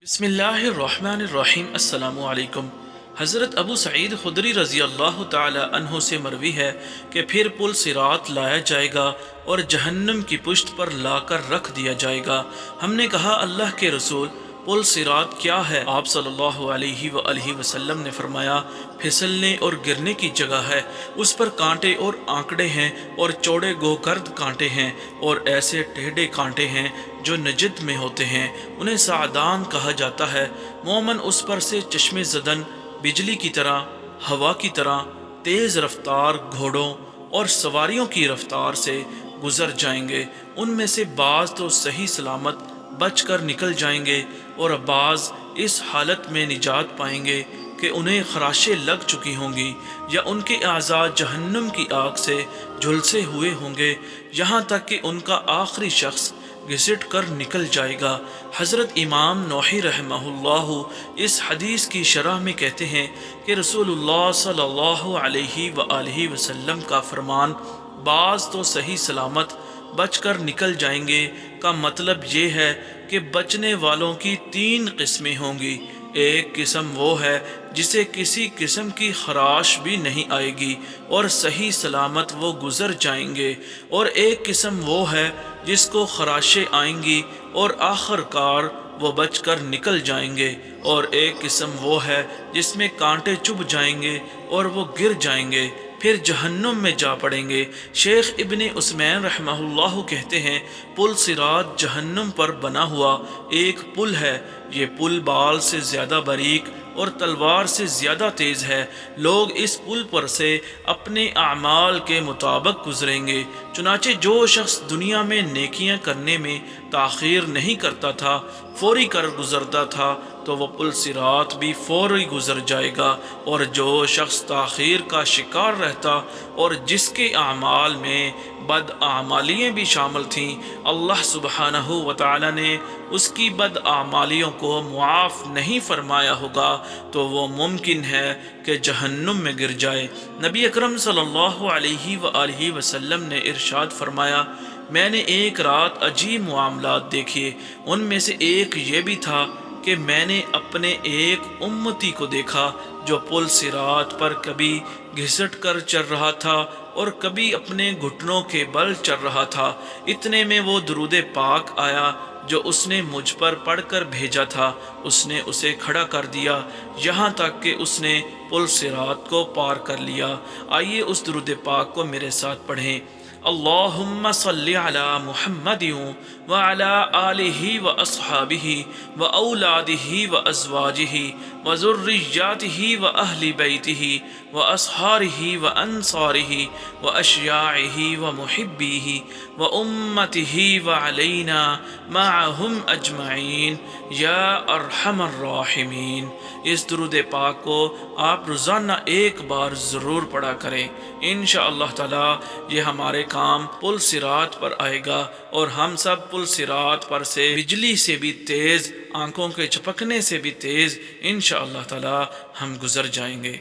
बिस्मिल्लाहिर्रहमानिर्रहीम। अस्सलामु अलैकुम। हज़रत अबू सईद खुदरी रज़ी अल्लाह ताला अन्हो से मरवी है कि फिर पुल सिरात लाया जाएगा और जहन्नम की पुश्त पर लाकर रख दिया जाएगा। हमने कहा, अल्लाह के रसूल, पुल सिरात क्या है? आप सल्लल्लाहु अलैहि वसल्लम ने फरमाया, फिसलने और गिरने की जगह है। उस पर कांटे और आंकड़े हैं और चौड़े गोकर्द कांटे हैं और ऐसे टेढ़े कांटे हैं जो नजद में होते हैं। उन्हें सादान कहा जाता है। मोमन उस पर से चश्मे ज़दन, बिजली की तरह, हवा की तरह, तेज़ रफ्तार घोड़ों और सवारियों की रफ्तार से गुज़र जाएंगे। उनमें से बाज़ तो सही सलामत बच कर निकल जाएंगे और बाज़ इस हालत में निजात पाएंगे कि उन्हें खराशें लग चुकी होंगी या उनके आज़ा जहन्नुम की आग से झुलसे हुए होंगे, यहाँ तक कि उनका आखिरी शख्स घिसट कर निकल जाएगा। हज़रत इमाम नौही रहमहुल्लाह इस हदीस की शरह में कहते हैं कि रसूलुल्लाह सल्लल्लाहु अलैहि वसल्लम का फरमान, बाज़ तो सही सलामत बच कर निकल जाएंगे, का मतलब ये है कि बचने वालों की तीन किस्में होंगी। एक किस्म वो है जिसे किसी किस्म की खराश भी नहीं आएगी और सही सलामत वो गुज़र जाएंगे, और एक किस्म वो है जिसको खराशें आएंगी और आखिरकार वो बचकर निकल जाएंगे, और एक किस्म वो है जिसमें कांटे चुभ जाएंगे और वो गिर जाएंगे, फिर जहन्नुम में जा पड़ेंगे। शेख इब्ने उस्मैन रहमहुल्लाह कहते हैं, पुल सिरात जहन्नुम पर बना हुआ एक पुल है। ये पुल बाल से ज़्यादा बारीक और तलवार से ज़्यादा तेज़ है। लोग इस पुल पर से अपने आमाल के मुताबिक गुजरेंगे। चुनाचे जो शख्स दुनिया में नेकियां करने में ताख़ीर नहीं करता था, फौरी कर गुजरता था, तो वह पुल सिरात भी फौरी गुजर जाएगा। और जो शख्स ताख़ीर का शिकार रहता और जिसके आमाल में बद आमालियाँ भी शामिल थीं, अल्लाह सुब्हानहू व तआला ने उसकी बद आमालियों को मुआफ़ नहीं फरमाया होगा, तो वो मुमकिन है कि जहन्नुम में गिर जाए। नबी अकरम सल्लल्लाहु अलैहि वसल्लम ने इरशाद फरमाया, मैंने एक रात अजीब मामलात देखे। उनमें से एक ये भी था कि मैंने अपने एक उम्मती को देखा जो पुल सिरात पर कभी घिसट कर चल रहा था और कभी अपने घुटनों के बल चल रहा था। इतने में वो दुरूद पाक आया जो उसने मुझ पर पढ़कर भेजा था। उसने उसे खड़ा कर दिया यहाँ तक कि उसने पुल सिरात को पार कर लिया। आइए उस दुरूद पाक को मेरे साथ पढ़ें। अल्लाहुम्मा सल्लि अला मुहम्मदिन व अला आलिहि व अस्हाबिहि व औलादिहि व अज़वाजिहि व ज़ुर्रिय्यातिहि व अहलि बैतिहि व अस्हारिहि व अंसारिहि व अशयाइहि व मुहिब्बिहि व उम्मतिहि व अलैना माअहुम अजमईन या अरहमर राहिमीन। इस दुरूद पाक को आप रोज़ाना एक बार ज़रूर पढ़ा करें। इंशाअल्लाह ताला ये हमारे काम पुल सिरात पर आएगा और हम सब पुल सिरात पर से बिजली से भी तेज़, आंखों के झपकने से भी तेज़ इंशाअल्लाह ताला हम गुज़र जाएंगे।